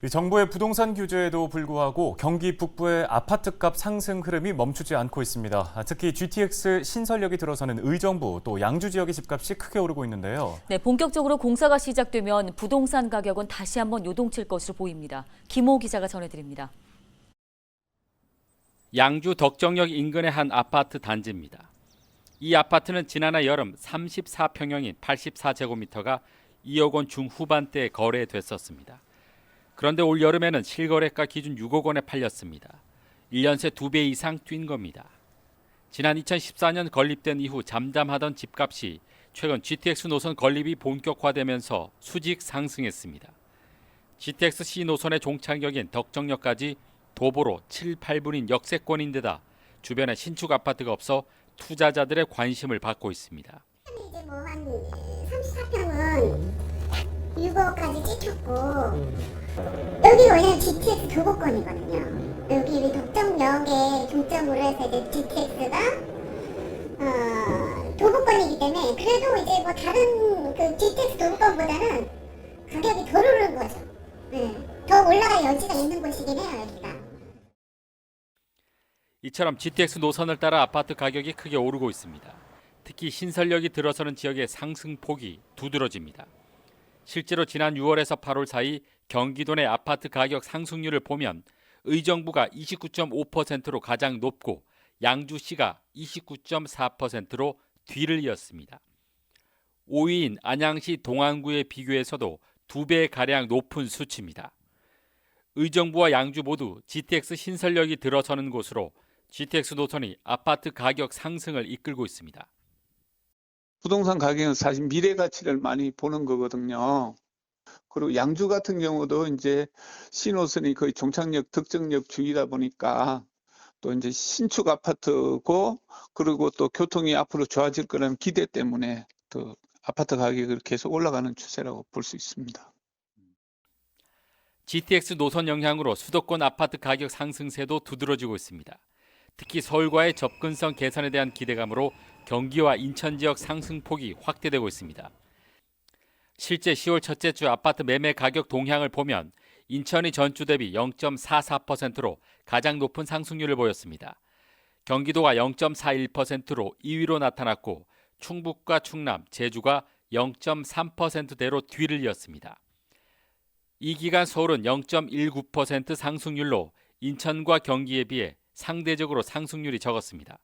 정부의 부동산 규제에도 불구하고 경기 북부의 아파트값 상승 흐름이 멈추지 않고 있습니다. 특히 GTX 신설역이 들어서는 의정부 또 양주 지역의 집값이 크게 오르고 있는데요. 네, 본격적으로 공사가 시작되면 부동산 가격은 다시 한번 요동칠 것으로 보입니다. 김호 기자가 전해드립니다. 양주 덕정역 인근의 한 아파트 단지입니다. 이 아파트는 지난해 여름 34평형인 84제곱미터가 2억 원 중후반대에 거래됐었습니다. 그런데 올 여름에는 실거래가 기준 6억 원에 팔렸습니다. 1년 새 2배 이상 뛴 겁니다. 지난 2014년 건립된 이후 잠잠하던 집값이 최근 GTX 노선 건립이 본격화되면서 수직 상승했습니다. GTX C 노선의 종착역인 덕정역까지 도보로 7, 8분인 역세권인데다 주변에 신축 아파트가 없어 투자자들의 관심을 받고 있습니다. 이제 뭐 한 34평은 6억까지 찍혔고 여기 원래는 GTX 도보권이거든요. 여기 덕정역에 중점으로 해서 이제 GTX가 도보권이기 때문에 그래도 이제 뭐 다른 그 GTX 도보권보다는 가격이 덜 오른 거죠. 네. 더 올라갈 여지가 있는 곳이긴 해요, 여기가. 이처럼 GTX 노선을 따라 아파트 가격이 크게 오르고 있습니다. 특히 신설역이 들어서는 지역의 상승폭이 두드러집니다. 실제로 지난 6월에서 8월 사이 경기도 내 아파트 가격 상승률을 보면 의정부가 29.5%로 가장 높고 양주시가 29.4%로 뒤를 이었습니다. 5위인 안양시 동안구에 비교해서도 2배가량 높은 수치입니다. 의정부와 양주 모두 GTX 신설역이 들어서는 곳으로 GTX 노선이 아파트 가격 상승을 이끌고 있습니다. 부동산 가격은 사실 미래 가치를 많이 보는 거거든요. 그리고 양주 같은 경우도 이제 신호선이 거의 종착역, 덕정역 주위다 보니까 또 이제 신축 아파트고 그리고 또 교통이 앞으로 좋아질 거라는 기대 때문에 또 아파트 가격이 계속 올라가는 추세라고 볼 수 있습니다. GTX 노선 영향으로 수도권 아파트 가격 상승세도 두드러지고 있습니다. 특히 서울과의 접근성 개선에 대한 기대감으로 경기와 인천 지역 상승폭이 확대되고 있습니다. 실제 10월 첫째 주 아파트 매매 가격 동향을 보면 인천이 전주 대비 0.44%로 가장 높은 상승률을 보였습니다. 경기도가 0.41%로 2위로 나타났고 충북과 충남, 제주가 0.3%대로 뒤를 이었습니다. 이 기간 서울은 0.19% 상승률로 인천과 경기에 비해 상대적으로 상승률이 적었습니다.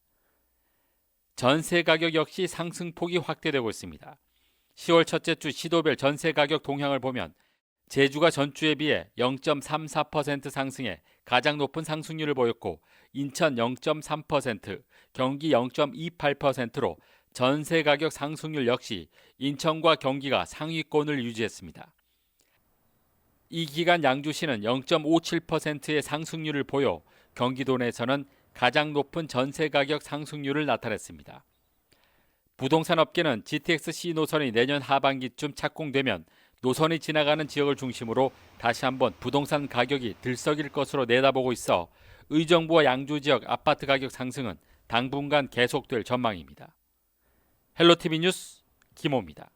전세 가격 역시 상승폭이 확대되고 있습니다. 10월 첫째 주 시도별 전세 가격 동향을 보면 제주가 전주에 비해 0.34% 상승해 가장 높은 상승률을 보였고 인천 0.3%, 경기 0.28%로 전세 가격 상승률 역시 인천과 경기가 상위권을 유지했습니다. 이 기간 양주시는 0.57%의 상승률을 보여 경기도 내에서는 가장 높은 전세 가격 상승률을 나타냈습니다. 부동산 업계는 GTX C 노선이 내년 하반기쯤 착공되면 노선이 지나가는 지역을 중심으로 다시 한번 부동산 가격이 들썩일 것으로 내다보고 있어 의정부와 양주 지역 아파트 가격 상승은 당분간 계속될 전망입니다. 헬로티비 뉴스 김호입니다.